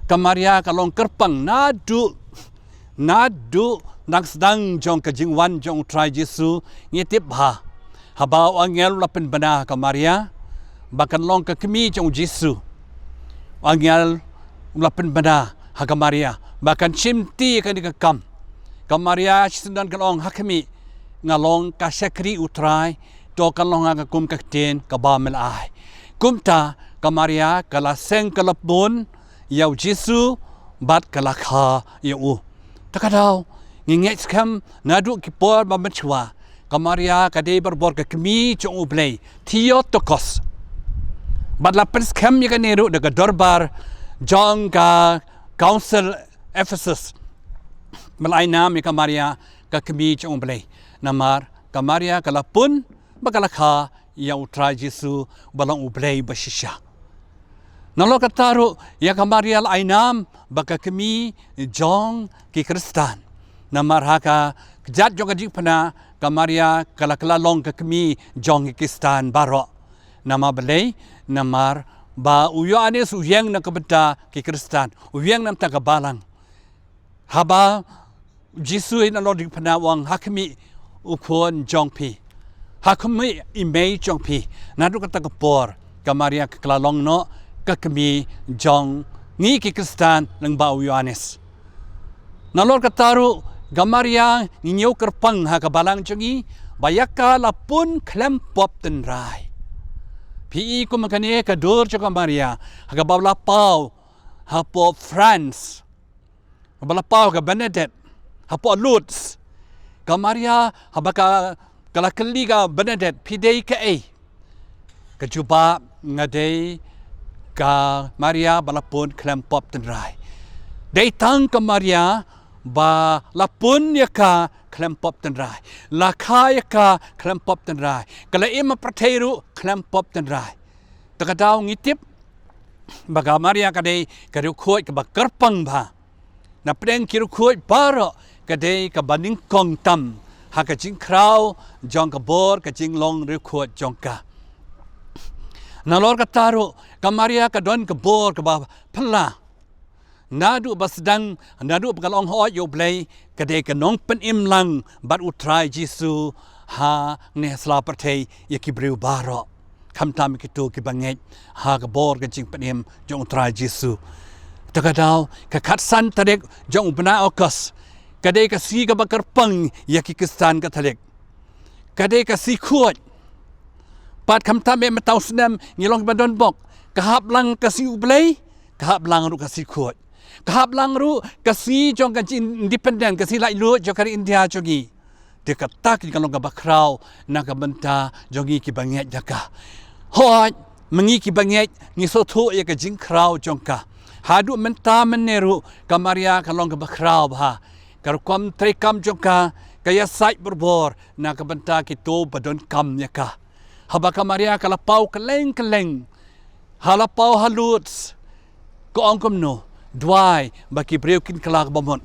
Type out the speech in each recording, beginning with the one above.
Kamaria kalong kerpang nadu nang sedang jong kejingwan jong try Jesu ngitip habau angel lapen bana Kamaria bahkan long ke kemi jong Jesu angel lapen bana Kamaria bahkan cimti kan dikam Kamaria sendan kalong hakemi ngalong ka sekri utrai to kalong ngakum kakten kabamel ai kumta Kamaria kala seng kalapun yau Jesu bat kalakha yau takadau ngingek skam nadu kipor bamechwa Kamaria kade berbor ke kemi jong ublei Theotokos bat lapen skam ya kaneru daga dorbar jong ka council Ephesus malai nam ya Kamaria ka kemi jong ublei namar Kamaria kalapun bakalakha yau tra Jesu balang ublei bashisha nalo kataru ya Kamaria ainam baka kemi jong ki Kristan namar haka kejat jong kajik pana Kamaria kalakala long ke kemi jong ki Kristan baro nama belai namar ba uyo anis uyang na kabeta ki Kristan uyang nam ta kabalang haba Jesu ina lo dik pana wang hakmi ukon jong pi hakmi imei jong pi nadu kata kapor Kamaria kalalong no kakami jong ngi ki Kristan ng bau Yohanes. Nalor kataru Kamaria nginyo kerpang ha kabalang jongi bayaka lapun klempop ten rai. Pi ko makane ka dor jo Kamaria ha kabala pau ha po France. Kabala pau ka Benedict ha po Lutz. Kamaria ha baka kala kaliga Benedict pidei ka e. Kajuba ngadei ka Maria balapun klempop tenrai. Datang ke Maria ba lapun ya ka klempop tenrai. Lakha ya ka klempop tenrai. Kala ima prateru klempop tenrai. Takadaw ngitip baga Maria kadai kadukoi ka bakerpang ba. Na pedeng kirukoi baro kadai ka baningkong tam. Ha kajing kraw jong ka bor kajing long rukoi jong ka. Nalor kataru Kamaria kadon kebor ke bawah pela nadu basdang nadu bekalong ho yo blai kade kanong penim lang bat utrai Jesu ha ne sla pertei ya kibriu baro kamtam kitu kibanget ha kebor ke jing penim jong utrai Jesu takadau ka katsan tadek jong bena okas kade ka si ka bakerpang ya ki Kristan Katolik kade ka si kuat pat kamtam me matau senam ngilong badon bok kahap lang kasi ublay kahap lang ru kasi kuat kahap lang ru kasi jong kasi independent kasi lai lu jong kari India jogi dekat tak kalau gabakrau nak benta jogi ki banget jaka hoi mengi ki banget ngisotu ya ka jing krau jongka hadu menta meneru Kamaria kalau gabakrau ha karkom trekam jongka kaya site berbor nak benta kitu badon kam nyaka haba Kamaria kalapau keleng halapau haluts ko angkom no dwai baki breukin kelak bomon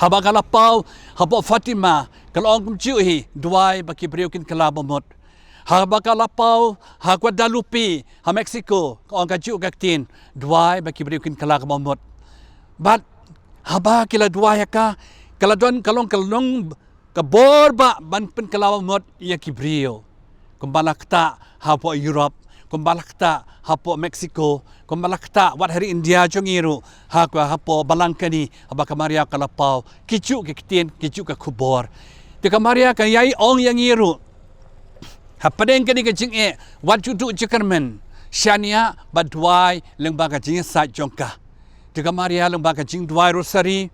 haba kalapau haba Fatima kalau angkom ciuhi dwai baki breukin kelak bomot haba kalapau ha Guadalupe ha Mexico ko angka ciu kaktin dwai baki breukin kelak bomot bat haba kila dwai ka kaladon kalong kaborba ban pen kelak bomot ya kibriu kumbalakta hapo Europe kumbalakta hapo Mexico kumbalakta wat hari India jongiru hapo balangkani abaka Maria kalapau kicu ke kitien kicu ke kubor de Maria kan yai ong yang iru hapadeng kani ke jinge wat judu jikermen shania badwai lembaga jing sa jongka de Maria lembaga jing dwai rosari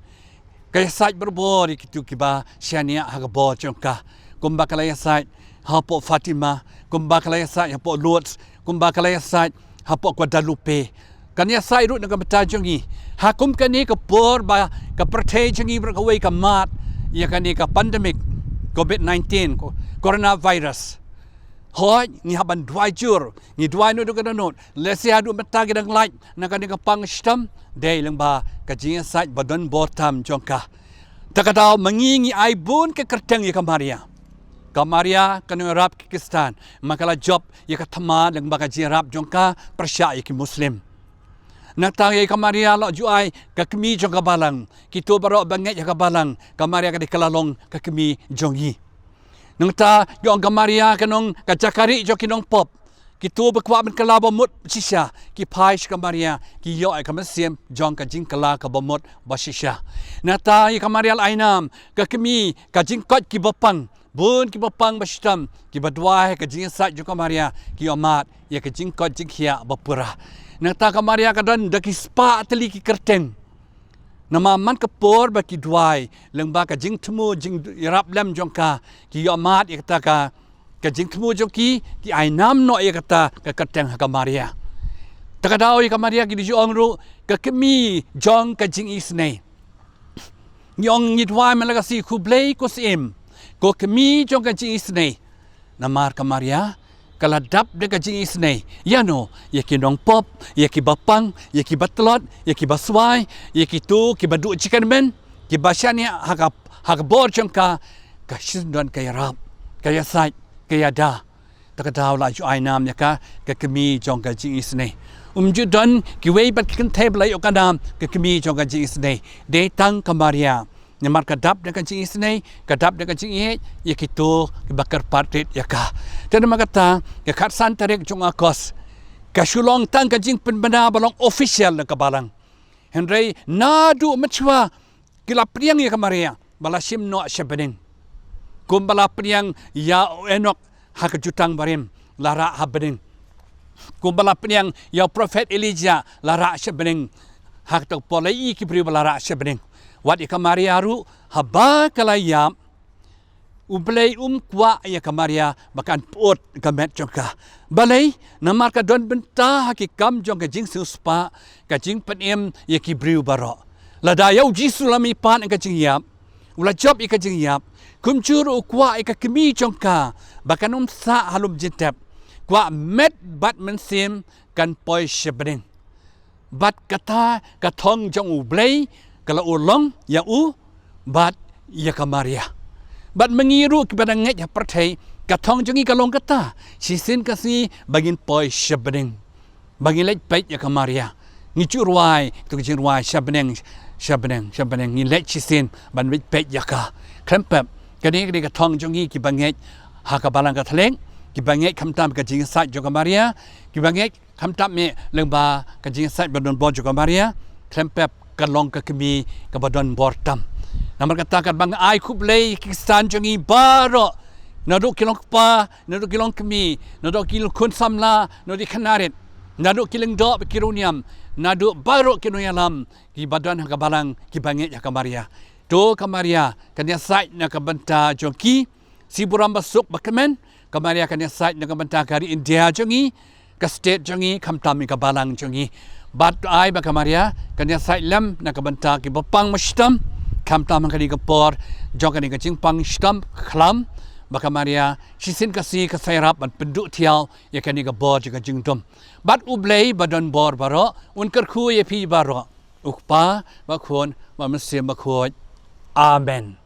kaya sa berbor kitu kiba shania hagabo jongka kumbakalaya sa hapo Fatima, kumbakalaya sa hapo Lutz, kumbakalaya sa hapo Guadalupe. Kanya sa iru ng betajongi. Hakum kani ka por ba ka pertejongi berkaway ka mat ya kani ka pandemic COVID-19 coronavirus. Hoy ni haban dwai jur, ni dwai no do kanot. Lesi hadu betagi dang light na kani ka pangstam day lang ba ka jinga sa badon botam jongka. Takadaw mangingi ay bun ke kerteng ya Kamaria. Kamaria kanu rap ki Kristan makala job ya katama lang baka jirap jongka persya ki Muslim Natang ay kamaria lo juai kakmi jong kabalang. Kito baro banget ya kabalang. Kamaria kadi kalalong kakmi jongi. Nang ta yung kamaria kanong kajakari jo kinong pop. Kito bakwa men kalaba mut sisya. Ki paish kamaria ki yo ay kamasiem jong kajing kala kabamot basisya. Nata ay kamaria ainam kakmi kajing kot ki bapang. Bun ki bapang basistam ki badwai kajing sat jo kamaria ki amat ya kajing kot jing hia bapura. Nata kamaria kadon daki spa teli ki kerteng. Nama man kapor baki duai lengba ka jing temu jing rap lem jongka ki amat ya kata ka jing temu jongki ki ainam no ya kata ka kerteng kamaria. Takadao ya kamaria ki dijuang ru ka kemi jong ka jing isnei. Nyong ngidwai malagasi kublei kosim ko kemi jong ka jing isnei. Namar kamaria kaladap de kajing isnei yano yaki nong pop yaki bapang yaki batlot yaki baswai yaki tu ki badu chicken men ki basyani hak bor changka ka sindon kaya rap kaya sait kaya da takadaw la ju ainam yaka ka kemi jong kajing isnei judon ki wei bat kan table yo kanam ka kemi jong kajing isnei de tang kamaria Nyamar kadap dengan cing isnei, kadap dengan cing ihet, ya kita bakar partit ya kah. Dan makata, ya katsan tarik jong akos, kasulong tang kajing penbena balong official na kabalang. Henry nadu macwa kila priang ya kamaria, balasim no syabening. Kum bala priang ya enok hakajutang barim lara habening. Kum bala priang ya prophet Elijah lara syabening hak tak polai ki beri lara syabening. Wat ya kamaria ru haba kalayam ublay kwa ya kamaria bakan pot gamet jongka balai namar ka don benta hakikam jong ka jing suspa ka jing penem ya kibriu baro ladayau jisu lami pan ka jing yap ula job ka jing yap kumcuru kwa ka kemi jongka bakan sa halum jitap kwa met bat mensim kan poi shebring bat kata katong jong ublay kalau ulong ya bat ya kamaria bat mengiru kepada nget ya pertai katong jongi kalong kata sisin kasi bagin poi shabring bagin lek pait ya kamaria ngicu ruai tu kecing ruai shabring ngi lek sisin ban lek pait ya ka krempep kani katong jongi ki banget ha ka balang ka thleng ki banget kamtam ka jing sat jo kamaria ki banget kamtam me lengba ka jing sat badon bo jo kamaria krempep kalong kami kabadon bortam. Namar katakan bang ai kublei kistan jongi baro naduk kilong pa naduk kilong kami naduk kilong kun samla naduk kanarit naduk kilong do kiruniam naduk baro kinuyalam ki badan kabalang ki banget ya kamaria. Do kamaria kanya sait na kabanta jongi siburam basuk bakamen kamaria kanya sait na kabanta kari India jongi ka state jongi kamtami kabalang jongi bat ai ba kamaria kanya sailam na kabanta ki bapang mastam kamtam kani kapor jokani ka jingpang stam khlam ba kamaria sisin kasi ka sairap ban pendu tiao ya kani ka bor ka jingdom bat ublei badon bor baro unkar khu ye pi baro ukpa ba khon ba masim ba khoj amen.